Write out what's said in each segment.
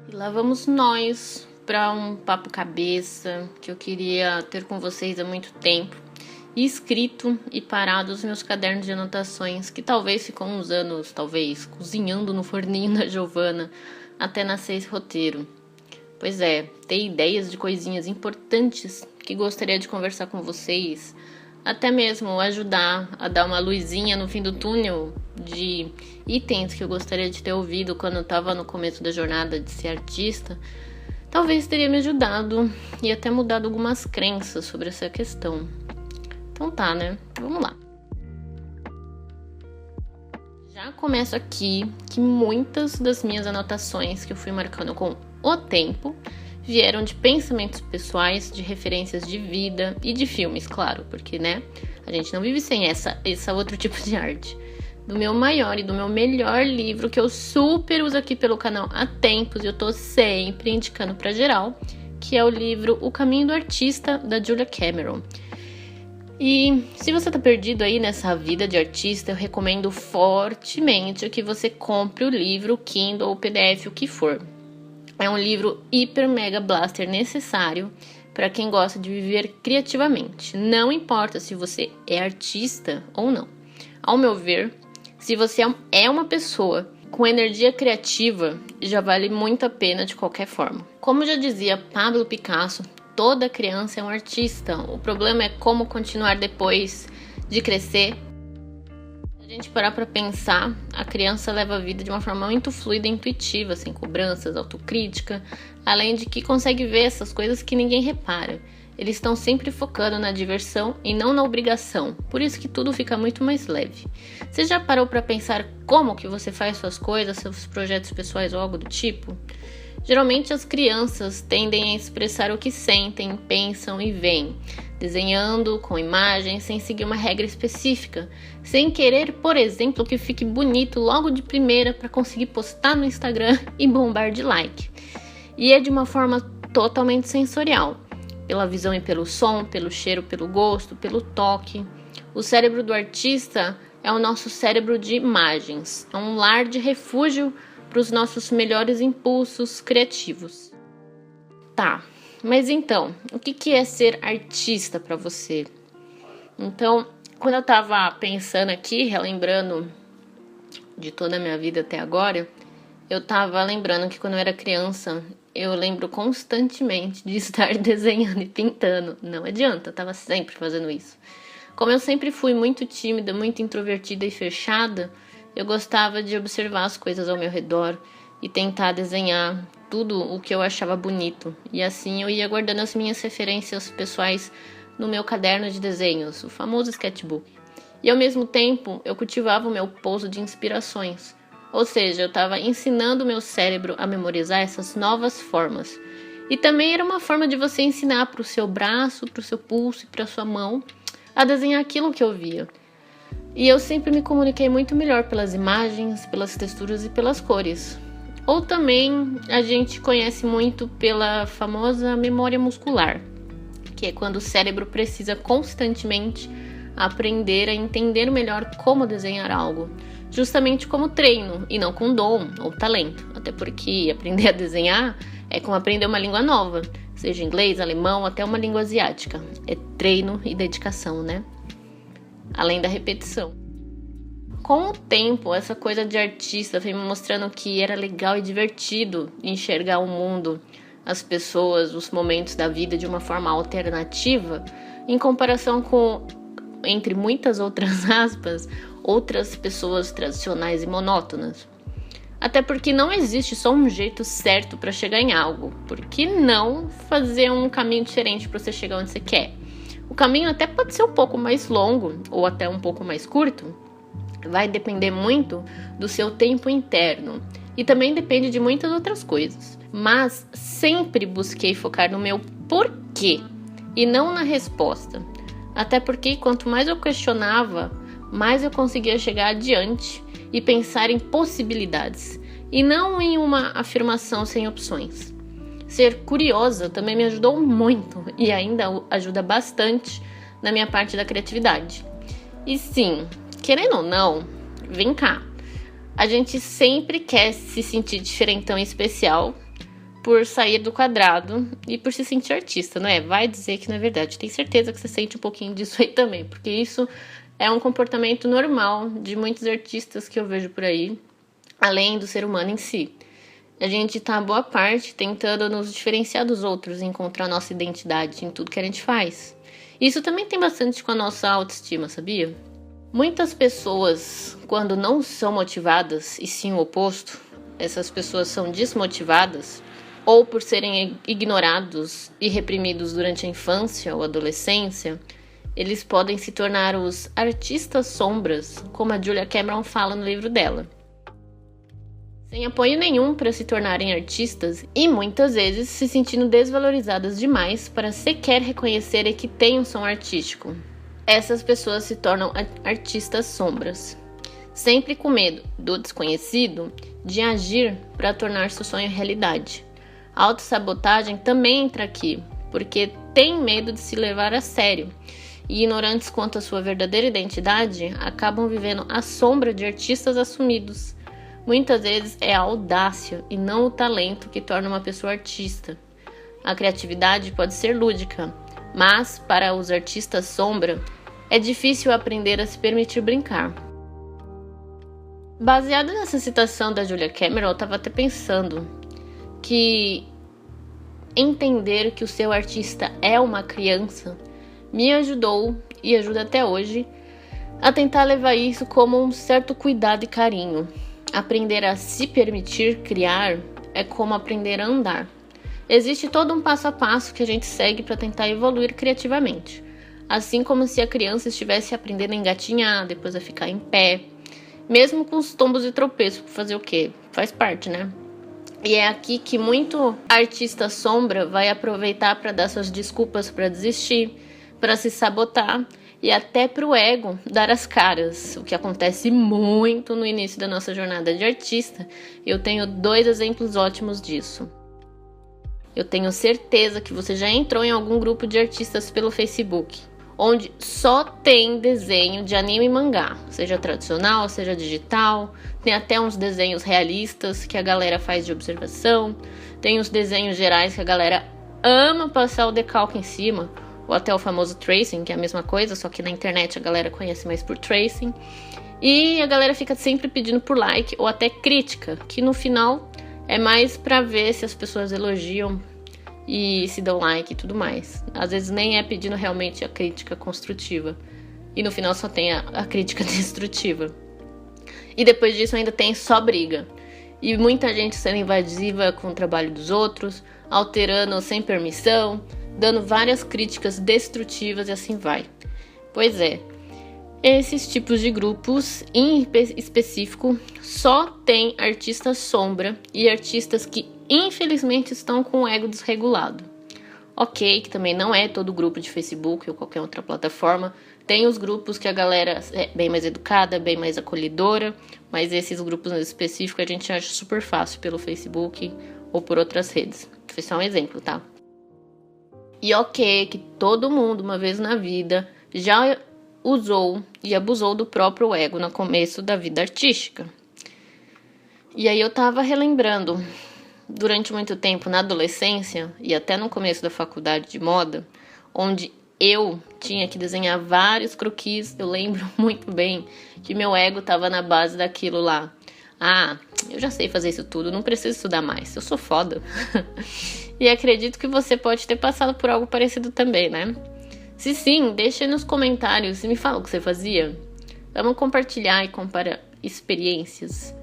E lá vamos nós para um papo cabeça que eu queria ter com vocês há muito tempo. E escrito e parado os meus cadernos de anotações, que talvez ficam uns anos, cozinhando no forninho da Giovana, até nascer esse roteiro. Pois é, ter ideias de coisinhas importantes que gostaria de conversar com vocês, até mesmo ajudar a dar uma luzinha no fim do túnel de itens que eu gostaria de ter ouvido quando eu estava no começo da jornada de ser artista, talvez teria me ajudado e até mudado algumas crenças sobre essa questão. Então tá, né? Vamos lá. Já começo aqui que muitas das minhas anotações que eu fui marcando com o tempo vieram de pensamentos pessoais, de referências de vida e de filmes, claro, porque, né, a gente não vive sem essa outro tipo de arte. Do meu maior e do meu melhor livro, que eu super uso aqui pelo canal há tempos e eu tô sempre indicando pra geral, que é o livro O Caminho do Artista, da Julia Cameron. E se você tá perdido aí nessa vida de artista, eu recomendo fortemente que você compre o livro, Kindle ou PDF, o que for. É um livro hiper mega blaster necessário para quem gosta de viver criativamente. Não importa se você é artista ou não. Ao meu ver, se você é uma pessoa com energia criativa, já vale muito a pena de qualquer forma. Como já dizia Pablo Picasso, toda criança é um artista. O problema é como continuar depois de crescer. Se a gente parar para pensar, a criança leva a vida de uma forma muito fluida e intuitiva, sem cobranças, autocrítica, além de que consegue ver essas coisas que ninguém repara. Eles estão sempre focando na diversão e não na obrigação, por isso que tudo fica muito mais leve. Você já parou para pensar como que você faz suas coisas, seus projetos pessoais ou algo do tipo? Geralmente as crianças tendem a expressar o que sentem, pensam e veem, desenhando com imagens sem seguir uma regra específica, sem querer, por exemplo, que fique bonito logo de primeira para conseguir postar no Instagram e bombar de like. E é de uma forma totalmente sensorial, pela visão e pelo som, pelo cheiro, pelo gosto, pelo toque. O cérebro do artista é o nosso cérebro de imagens, é um lar de refúgio para os nossos melhores impulsos criativos. Tá, mas então, o que é ser artista para você? Então, quando eu tava pensando aqui, relembrando de toda a minha vida até agora, eu tava lembrando que quando eu era criança, eu lembro constantemente de estar desenhando e pintando. Não adianta, eu tava sempre fazendo isso. Como eu sempre fui muito tímida, muito introvertida e fechada, eu gostava de observar as coisas ao meu redor e tentar desenhar tudo o que eu achava bonito. E assim eu ia guardando as minhas referências pessoais no meu caderno de desenhos, o famoso sketchbook. E ao mesmo tempo eu cultivava o meu pouso de inspirações. Ou seja, eu estava ensinando o meu cérebro a memorizar essas novas formas. E também era uma forma de você ensinar para o seu braço, para o seu pulso e para a sua mão a desenhar aquilo que eu via. E eu sempre me comuniquei muito melhor pelas imagens, pelas texturas e pelas cores. Ou também a gente conhece muito pela famosa memória muscular, que é quando o cérebro precisa constantemente aprender a entender melhor como desenhar algo, justamente como treino e não com dom ou talento. Até porque aprender a desenhar é como aprender uma língua nova, seja inglês, alemão, até uma língua asiática. É treino e dedicação, né? Além da repetição. Com o tempo, essa coisa de artista foi me mostrando que era legal e divertido enxergar o mundo, as pessoas, os momentos da vida de uma forma alternativa, em comparação com, entre muitas outras aspas, outras pessoas tradicionais e monótonas. Até porque não existe só um jeito certo para chegar em algo. Por que não fazer um caminho diferente para você chegar onde você quer? O caminho até pode ser um pouco mais longo ou até um pouco mais curto. Vai depender muito do seu tempo interno e também depende de muitas outras coisas. Mas sempre busquei focar no meu porquê e não na resposta. Até porque quanto mais eu questionava, mais eu conseguia chegar adiante e pensar em possibilidades e não em uma afirmação sem opções. Ser curiosa também me ajudou muito e ainda ajuda bastante na minha parte da criatividade. E sim, querendo ou não, vem cá, a gente sempre quer se sentir diferentão e especial, por sair do quadrado e por se sentir artista, não é? Vai dizer que não é verdade. Tenho certeza que você sente um pouquinho disso aí também, porque isso é um comportamento normal de muitos artistas que eu vejo por aí, além do ser humano em si. A gente tá, boa parte, tentando nos diferenciar dos outros, encontrar nossa identidade em tudo que a gente faz. Isso também tem bastante com a nossa autoestima, sabia? Muitas pessoas, quando não são motivadas, e sim o oposto, essas pessoas são desmotivadas, ou por serem ignorados e reprimidos durante a infância ou adolescência, eles podem se tornar os artistas sombras, como a Julia Cameron fala no livro dela. Sem apoio nenhum para se tornarem artistas e muitas vezes se sentindo desvalorizadas demais para sequer reconhecerem que têm um som artístico. Essas pessoas se tornam artistas sombras, sempre com medo do desconhecido de agir para tornar seu sonho realidade. A autossabotagem também entra aqui, porque tem medo de se levar a sério e ignorantes quanto à sua verdadeira identidade acabam vivendo à sombra de artistas assumidos. Muitas vezes é a audácia e não o talento que torna uma pessoa artista. A criatividade pode ser lúdica, mas para os artistas sombra é difícil aprender a se permitir brincar. Baseado nessa citação da Julia Cameron, eu estava até pensando que entender que o seu artista é uma criança me ajudou e ajuda até hoje a tentar levar isso como um certo cuidado e carinho. Aprender a se permitir criar é como aprender a andar. Existe todo um passo a passo que a gente segue para tentar evoluir criativamente. Assim como se a criança estivesse aprendendo a engatinhar, depois a ficar em pé. Mesmo com os tombos e tropeços, fazer o quê? Faz parte, né? E é aqui que muito artista sombra vai aproveitar para dar suas desculpas para desistir, para se sabotar e até para o ego dar as caras, o que acontece muito no início da nossa jornada de artista. Eu tenho 2 exemplos ótimos disso. Eu tenho certeza que você já entrou em algum grupo de artistas pelo Facebook, onde só tem desenho de anime e mangá, seja tradicional, seja digital. Tem até uns desenhos realistas que a galera faz de observação. Tem os desenhos gerais que a galera ama passar o decalque em cima, ou até o famoso tracing, que é a mesma coisa, só que na internet a galera conhece mais por tracing. E a galera fica sempre pedindo por like ou até crítica, que no final é mais pra ver se as pessoas elogiam e se dão like e tudo mais. Às vezes nem é pedindo realmente a crítica construtiva. E no final só tem a crítica destrutiva. E depois disso ainda tem só briga. E muita gente sendo invasiva com o trabalho dos outros, alterando sem permissão, dando várias críticas destrutivas e assim vai. Pois é, esses tipos de grupos, em específico, só tem artistas sombra e artistas que infelizmente estão com o ego desregulado. Ok, que também não é todo grupo de Facebook ou qualquer outra plataforma. Tem os grupos que a galera é bem mais educada, bem mais acolhedora, mas esses grupos específicos a gente acha super fácil pelo Facebook ou por outras redes. Foi só um exemplo, tá? E ok, que todo mundo, uma vez na vida, já usou e abusou do próprio ego no começo da vida artística. E aí eu tava relembrando, durante muito tempo na adolescência e até no começo da faculdade de moda, onde eu tinha que desenhar vários croquis. Eu lembro muito bem que meu ego tava na base daquilo lá. Ah, eu já sei fazer isso tudo, não preciso estudar mais, eu sou foda. E acredito que você pode ter passado por algo parecido também, né? Se sim, deixa aí nos comentários e me fala o que você fazia. Vamos compartilhar e comparar experiências.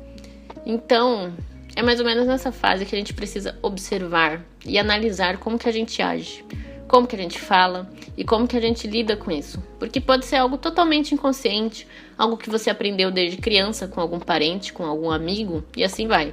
Então, é mais ou menos nessa fase que a gente precisa observar e analisar como que a gente age, como que a gente fala e como que a gente lida com isso. Porque pode ser algo totalmente inconsciente, algo que você aprendeu desde criança com algum parente, com algum amigo e assim vai.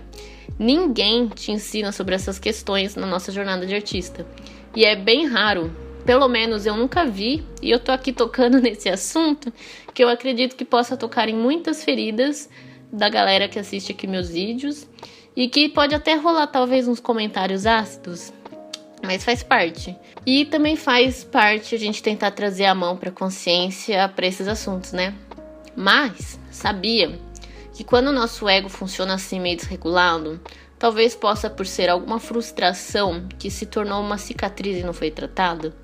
Ninguém te ensina sobre essas questões na nossa jornada de artista. E é bem raro, pelo menos eu nunca vi, e eu tô aqui tocando nesse assunto, que eu acredito que possa tocar em muitas feridas da galera que assiste aqui meus vídeos, e que pode até rolar talvez uns comentários ácidos, mas faz parte. E também faz parte a gente tentar trazer a mão pra consciência para esses assuntos, né? Mas sabia que quando o nosso ego funciona assim meio desregulado, Talvez possa por ser alguma frustração que se tornou uma cicatriz e não foi tratada.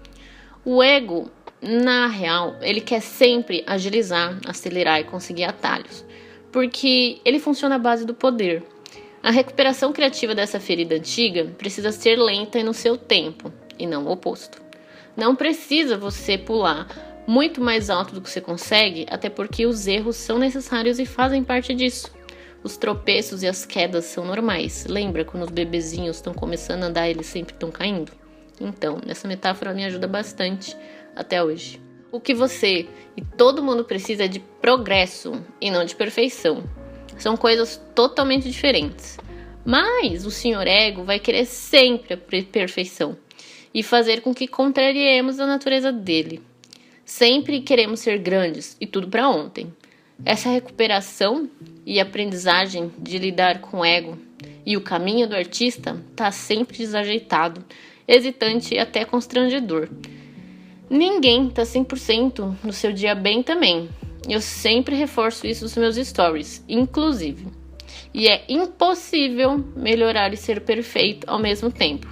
O ego, na real, ele quer sempre agilizar, acelerar e conseguir atalhos, porque ele funciona à base do poder. A recuperação criativa dessa ferida antiga precisa ser lenta e no seu tempo, e não o oposto. Não precisa você pular muito mais alto do que você consegue, até porque os erros são necessários e fazem parte disso. Os tropeços e as quedas são normais. Lembra quando os bebezinhos estão começando a andar, eles sempre estão caindo? Então, essa metáfora me ajuda bastante até hoje. O que você e todo mundo precisa é de progresso e não de perfeição. São coisas totalmente diferentes. Mas o senhor ego vai querer sempre a perfeição e fazer com que contrariemos a natureza dele. Sempre queremos ser grandes e tudo para ontem. Essa recuperação e aprendizagem de lidar com o ego e o caminho do artista está sempre desajeitado, hesitante e até constrangedor. Ninguém está 100% no seu dia bem também. Eu sempre reforço isso nos meus stories, inclusive. E é impossível melhorar e ser perfeito ao mesmo tempo.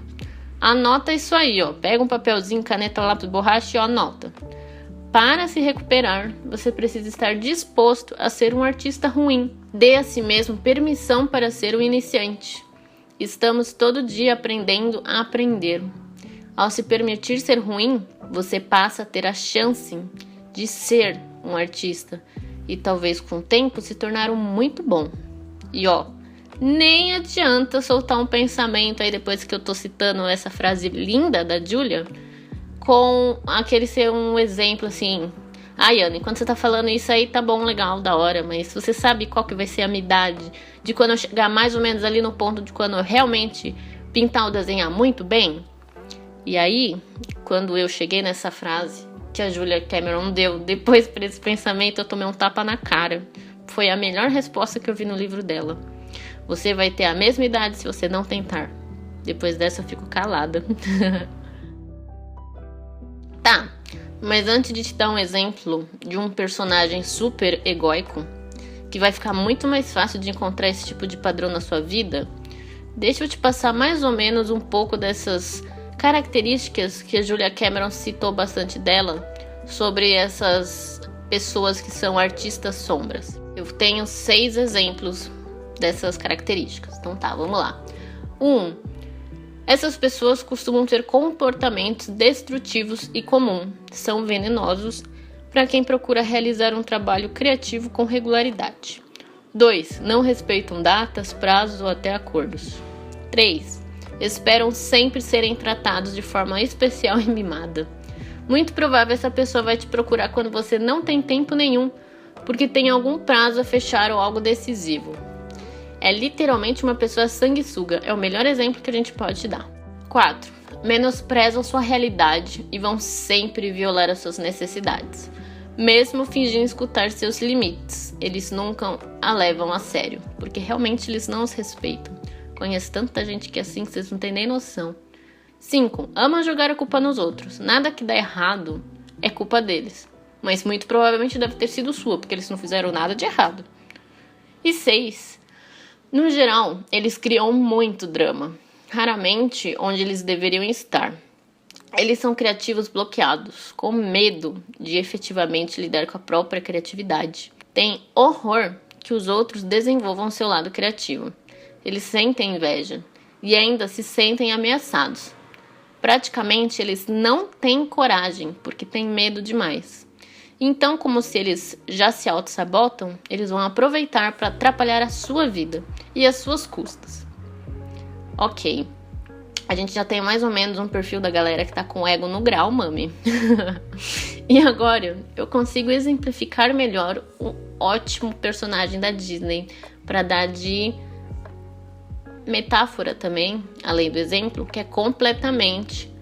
Anota isso aí, ó. Pega um papelzinho, caneta, lápis, borracha e anota. Para se recuperar, você precisa estar disposto a ser um artista ruim. Dê a si mesmo permissão para ser um iniciante. Estamos todo dia aprendendo a aprender. Ao se permitir ser ruim, você passa a ter a chance de ser um artista e talvez com o tempo se tornar um muito bom. E ó, nem adianta soltar um pensamento aí depois que eu tô citando essa frase linda da Julia, com aquele ser um exemplo assim: Yane, quando você tá falando isso aí tá bom, legal, da hora, mas você sabe qual que vai ser a minha idade de quando eu chegar mais ou menos ali no ponto de quando eu realmente pintar ou desenhar muito bem? E aí, quando eu cheguei nessa frase que a Julia Cameron deu depois para esse pensamento, eu tomei um tapa na cara. Foi a melhor resposta que eu vi no livro dela. Você vai ter a mesma idade se você não tentar. Depois dessa eu fico calada. Tá, mas antes de te dar um exemplo de um personagem super egóico, que vai ficar muito mais fácil de encontrar esse tipo de padrão na sua vida, deixa eu te passar mais ou menos um pouco dessas características que a Julia Cameron citou bastante dela, sobre essas pessoas que são artistas sombras. Eu tenho 6 exemplos dessas características. Então tá, vamos lá. 1. Essas pessoas costumam ter comportamentos destrutivos e comuns. São venenosos para quem procura realizar um trabalho criativo com regularidade. 2. Não respeitam datas, prazos ou até acordos. 3. Esperam sempre serem tratados de forma especial e mimada. Muito provável essa pessoa vai te procurar quando você não tem tempo nenhum, porque tem algum prazo a fechar ou algo decisivo. É literalmente uma pessoa sanguessuga, é o melhor exemplo que a gente pode te dar. 4. Menosprezam sua realidade e vão sempre violar as suas necessidades, mesmo fingindo escutar seus limites. Eles nunca a levam a sério, porque realmente eles não os respeitam. Conheço tanta gente que é assim que vocês não têm nem noção. 5. Amam jogar a culpa nos outros. Nada que dá errado é culpa deles, mas muito provavelmente deve ter sido sua, porque eles não fizeram nada de errado. E 6. No geral, eles criam muito drama, raramente onde eles deveriam estar. Eles são criativos bloqueados, com medo de efetivamente lidar com a própria criatividade. Tem horror que os outros desenvolvam seu lado criativo. Eles sentem inveja e ainda se sentem ameaçados. Praticamente, eles não têm coragem, porque têm medo demais. Então, como se eles já se auto-sabotam, eles vão aproveitar para atrapalhar a sua vida e as suas custas. Ok, a gente já tem mais ou menos um perfil da galera que tá com o ego no grau, mami. E agora, eu consigo exemplificar melhor um ótimo personagem da Disney para dar de metáfora também, além do exemplo, que é completamente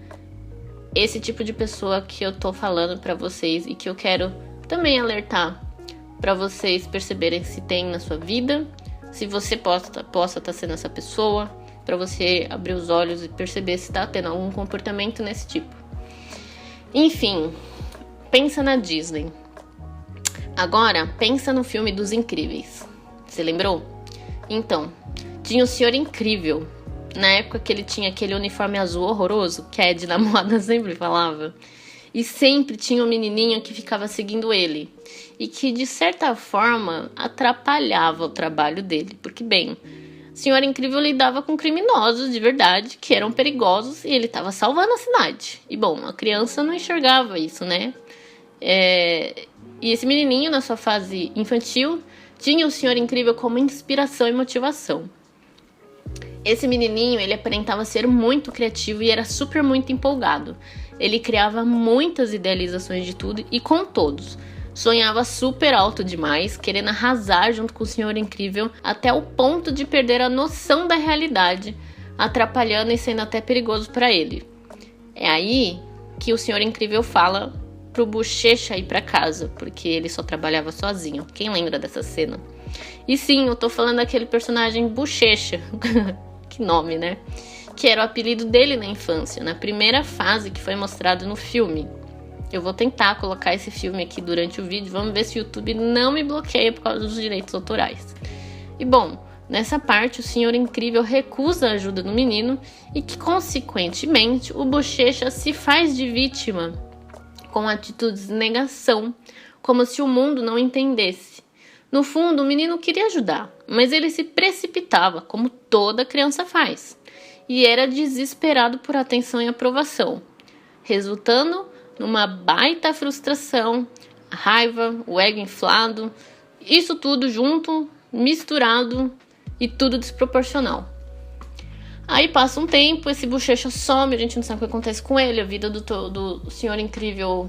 esse tipo de pessoa que eu tô falando pra vocês e que eu quero também alertar pra vocês perceberem se tem na sua vida, se você possa estar sendo essa pessoa, pra você abrir os olhos e perceber se tá tendo algum comportamento nesse tipo. Enfim, pensa na Disney. Agora, pensa no filme dos Incríveis. Você lembrou? Então, tinha o Senhor Incrível. Na época que ele tinha aquele uniforme azul horroroso, que a Edna Moda sempre falava. E sempre tinha um menininho que ficava seguindo ele. E que, de certa forma, atrapalhava o trabalho dele. Porque, bem, o Senhor Incrível lidava com criminosos de verdade, que eram perigosos, e ele estava salvando a cidade. E, bom, a criança não enxergava isso, né? E esse menininho, na sua fase infantil, tinha o Senhor Incrível como inspiração e motivação. Esse menininho, ele aparentava ser muito criativo e era super muito empolgado. Ele criava muitas idealizações de tudo e com todos. Sonhava super alto demais, querendo arrasar junto com o Senhor Incrível até o ponto de perder a noção da realidade, atrapalhando e sendo até perigoso para ele. É aí que o Senhor Incrível fala pro Bochecha ir para casa, porque ele só trabalhava sozinho. Quem lembra dessa cena? E sim, eu tô falando daquele personagem Bochecha. Que nome, né? Que era o apelido dele na infância, na primeira fase que foi mostrado no filme. Eu vou tentar colocar esse filme aqui durante o vídeo, vamos ver se o YouTube não me bloqueia por causa dos direitos autorais. E bom, nessa parte o Senhor Incrível recusa a ajuda do menino e que, consequentemente, o Bochecha se faz de vítima, com atitudes de negação, como se o mundo não entendesse. No fundo, o menino queria ajudar, mas ele se precipitava, como toda criança faz, e era desesperado por atenção e aprovação, resultando numa baita frustração, raiva, o ego inflado, isso tudo junto, misturado e tudo desproporcional. Aí passa um tempo, esse Bochecha some, a gente não sabe o que acontece com ele, a vida do Senhor Incrível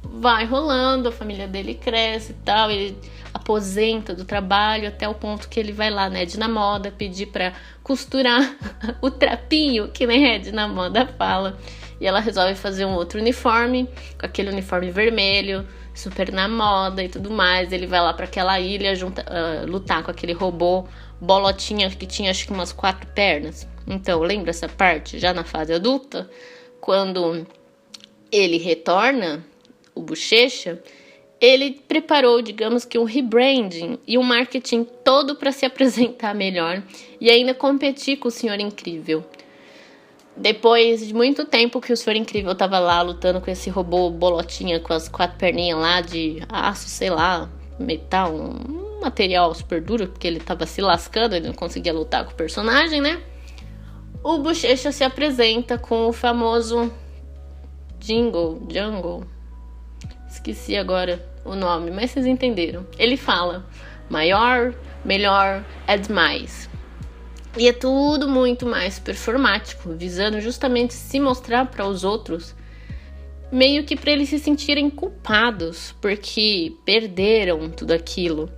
vai rolando, a família dele cresce e tal, ele aposenta do trabalho até o ponto que ele vai lá na Edna Moda pedir pra costurar o trapinho, que nem a Edna Moda fala, e ela resolve fazer um outro uniforme, com aquele uniforme vermelho, super na moda e tudo mais. Ele vai lá pra aquela ilha lutar com aquele robô bolotinha que tinha acho que umas 4 pernas. Então, lembra essa parte já na fase adulta? Quando ele retorna, o Bochecha, ele preparou, digamos que um rebranding e um marketing todo para se apresentar melhor e ainda competir com o Senhor Incrível. Depois de muito tempo que o Senhor Incrível estava lá lutando com esse robô bolotinha com as 4 perninhas lá de aço, sei lá, metal, um material super duro, porque ele estava se lascando, ele não conseguia lutar com o personagem, né? O Bochecha se apresenta com o famoso Jungle. Esqueci agora o nome, mas vocês entenderam. Ele fala: maior, melhor, é demais. E é tudo muito mais performático, visando justamente se mostrar para os outros, meio que para eles se sentirem culpados, porque perderam tudo aquilo.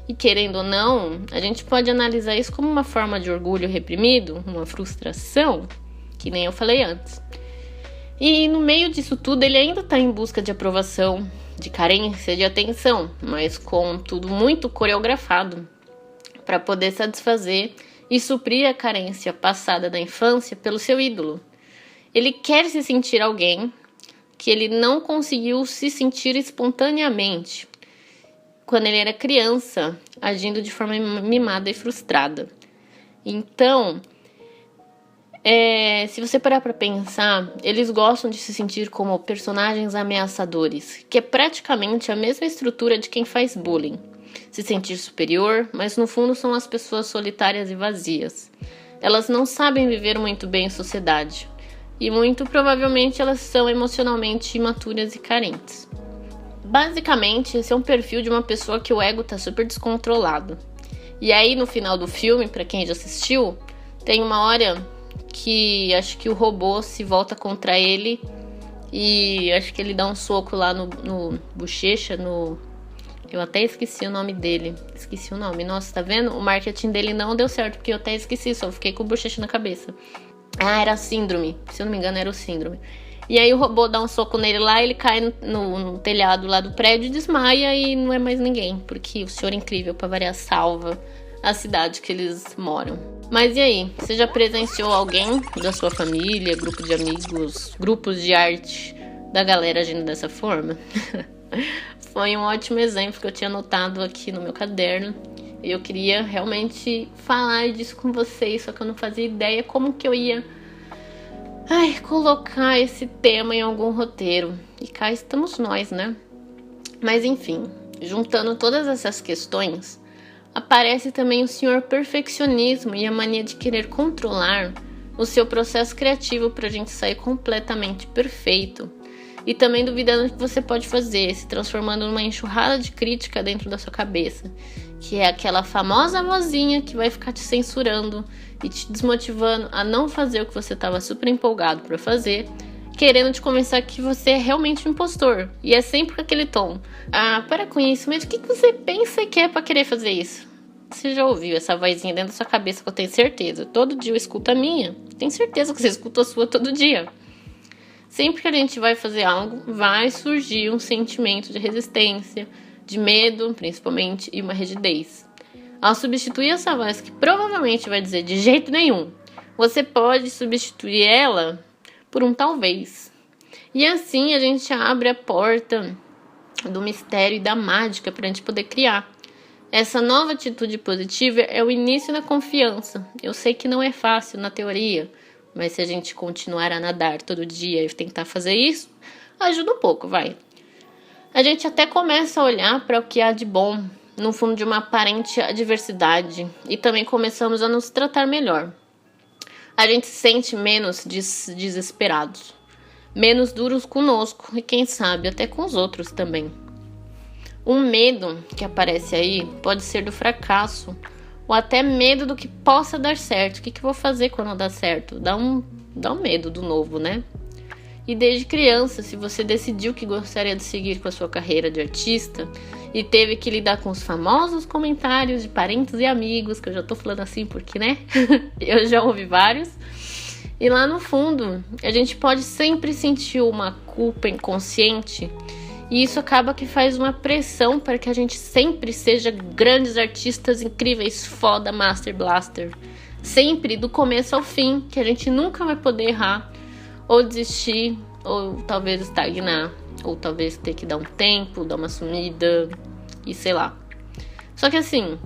E querendo ou não, a gente pode analisar isso como uma forma de orgulho reprimido, uma frustração, que nem eu falei antes. E no meio disso tudo, ele ainda está em busca de aprovação, de carência, de atenção, mas com tudo muito coreografado, para poder satisfazer e suprir a carência passada da infância pelo seu ídolo. Ele quer se sentir alguém que ele não conseguiu se sentir espontaneamente quando ele era criança, agindo de forma mimada e frustrada. Então, se você parar para pensar, eles gostam de se sentir como personagens ameaçadores, que é praticamente a mesma estrutura de quem faz bullying. Se sentir superior, mas no fundo são as pessoas solitárias e vazias. Elas não sabem viver muito bem em sociedade, e muito provavelmente elas são emocionalmente imaturas e carentes. Basicamente, esse é um perfil de uma pessoa que o ego tá super descontrolado. E aí, no final do filme, pra quem já assistiu, tem uma hora que acho que o robô se volta contra ele e acho que ele dá um soco lá no Bochecha, eu até esqueci o nome dele. Esqueci o nome. Nossa, tá vendo? O marketing dele não deu certo, porque eu até esqueci, só fiquei com o Bochecha na cabeça. Ah, era a Síndrome. Se eu não me engano, era o Síndrome. E aí o robô dá um soco nele lá, ele cai no telhado lá do prédio, desmaia e não é mais ninguém. Porque o Senhor Incrível, pra variar, salva a cidade que eles moram. Mas e aí? Você já presenciou alguém da sua família, grupo de amigos, grupos de arte da galera agindo dessa forma? Foi um ótimo exemplo que eu tinha anotado aqui no meu caderno. E eu queria realmente falar disso com vocês, só que eu não fazia ideia como que eu ia colocar esse tema em algum roteiro. E cá estamos nós, né? Mas enfim, juntando todas essas questões, aparece também o senhor perfeccionismo e a mania de querer controlar o seu processo criativo pra gente sair completamente perfeito. E também duvidando do que você pode fazer, se transformando numa enxurrada de crítica dentro da sua cabeça, que é aquela famosa vozinha que vai ficar te censurando e te desmotivando a não fazer o que você estava super empolgado para fazer, querendo te convencer que você é realmente um impostor. E é sempre com aquele tom: para com isso, mas o que você pensa que é para querer fazer isso? Você já ouviu essa vozinha dentro da sua cabeça, que eu tenho certeza. Todo dia eu escuto a minha. Tenho certeza que você escuta a sua todo dia. Sempre que a gente vai fazer algo, vai surgir um sentimento de resistência, de medo, principalmente, e uma rigidez. Ao substituir essa voz, que provavelmente vai dizer de jeito nenhum, você pode substituir ela por um talvez. E assim a gente abre a porta do mistério e da mágica para a gente poder criar. Essa nova atitude positiva é o início da confiança. Eu sei que não é fácil na teoria, mas se a gente continuar a nadar todo dia e tentar fazer isso, ajuda um pouco, vai. A gente até começa a olhar para o que há de bom no fundo de uma aparente adversidade e também começamos a nos tratar melhor. A gente se sente menos desesperados, menos duros conosco e quem sabe até com os outros também. Um medo que aparece aí pode ser do fracasso, ou até medo do que possa dar certo. O que eu vou fazer quando dá certo? Dá um medo do novo, né? E desde criança, se você decidiu que gostaria de seguir com a sua carreira de artista e teve que lidar com os famosos comentários de parentes e amigos, que eu já tô falando assim porque, né? Eu já ouvi vários. E lá no fundo, a gente pode sempre sentir uma culpa inconsciente. E isso acaba que faz uma pressão para que a gente sempre seja grandes artistas incríveis, foda, master, blaster. Sempre, do começo ao fim, que a gente nunca vai poder errar, ou desistir, ou talvez estagnar, ou talvez ter que dar um tempo, dar uma sumida, e sei lá. Só que assim,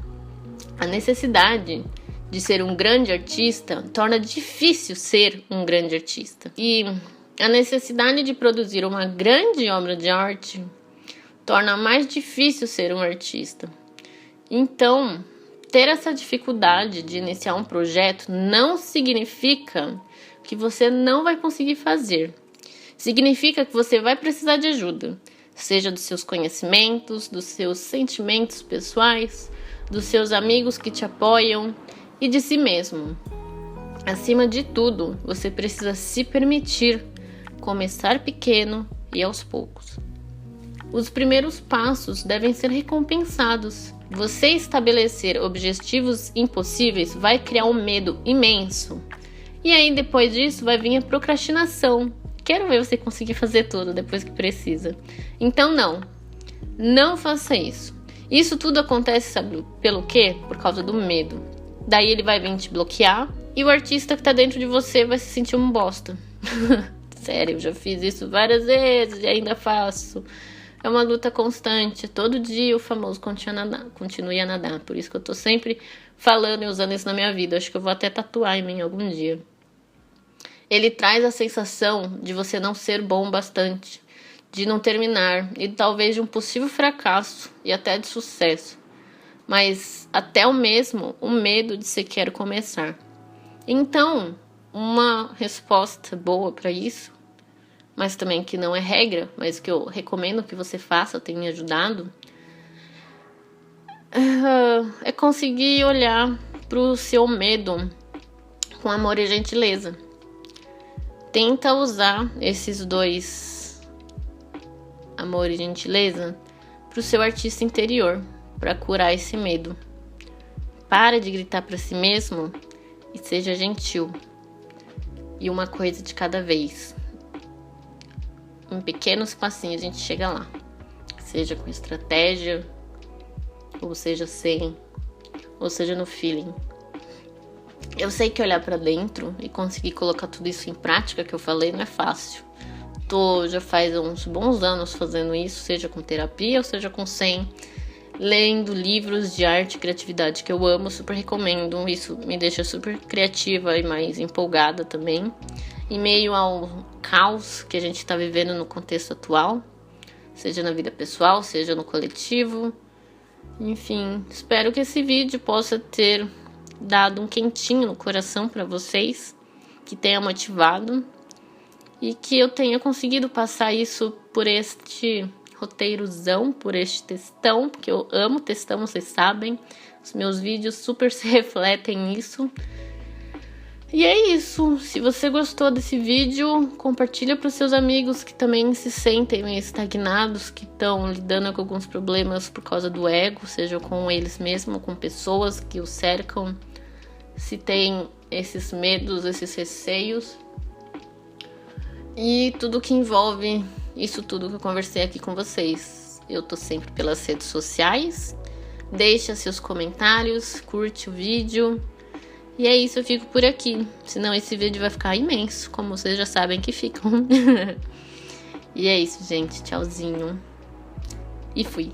a necessidade de ser um grande artista torna difícil ser um grande artista. E a necessidade de produzir uma grande obra de arte torna mais difícil ser um artista. Então, ter essa dificuldade de iniciar um projeto não significa que você não vai conseguir fazer. Significa que você vai precisar de ajuda, seja dos seus conhecimentos, dos seus sentimentos pessoais, dos seus amigos que te apoiam e de si mesmo. Acima de tudo, você precisa se permitir começar pequeno e aos poucos. Os primeiros passos devem ser recompensados. Você estabelecer objetivos impossíveis vai criar um medo imenso. E aí depois disso vai vir a procrastinação. Quero ver você conseguir fazer tudo depois que precisa. Então não faça isso. Isso tudo acontece, sabe pelo quê? Por causa do medo. Daí ele vai vir te bloquear e o artista que tá dentro de você vai se sentir um bosta. Sério, eu já fiz isso várias vezes e ainda faço. É uma luta constante. Todo dia o famoso continue a nadar. Por isso que eu tô sempre falando e usando isso na minha vida. Acho que eu vou até tatuar em mim algum dia. Ele traz a sensação de você não ser bom bastante, de não terminar e talvez de um possível fracasso e até de sucesso. Mas até o medo de sequer começar. Então, uma resposta boa para isso, mas também que não é regra, mas que eu recomendo que você faça, tem me ajudado, é conseguir olhar para o seu medo com amor e gentileza. Tenta usar esses dois, amor e gentileza, para o seu artista interior, para curar esse medo. Para de gritar para si mesmo e seja gentil. E uma coisa de cada vez. Em pequenos passinhos a gente chega lá. Seja com estratégia, ou seja sem, ou seja no feeling. Eu sei que olhar pra dentro e conseguir colocar tudo isso em prática que eu falei não é fácil. Já faz uns bons anos fazendo isso, seja com terapia ou seja com sem. lendo livros de arte e criatividade que eu amo, super recomendo. Isso me deixa super criativa e mais empolgada também. Em meio ao caos que a gente está vivendo no contexto atual, seja na vida pessoal, seja no coletivo. Enfim, espero que esse vídeo possa ter dado um quentinho no coração para vocês, que tenha motivado e que eu tenha conseguido passar isso por este roteirozão, por este textão, porque eu amo textão, vocês sabem. Os meus vídeos super se refletem nisso. E é isso. Se você gostou desse vídeo, compartilha para os seus amigos que também se sentem meio estagnados, que estão lidando com alguns problemas por causa do ego, seja com eles mesmos ou com pessoas que os cercam. Se tem esses medos, esses receios e tudo que envolve isso tudo que eu conversei aqui com vocês. Eu tô sempre pelas redes sociais. Deixa seus comentários, curte o vídeo. E é isso, eu fico por aqui. Senão esse vídeo vai ficar imenso, como vocês já sabem que ficam. E é isso, gente. Tchauzinho. E fui.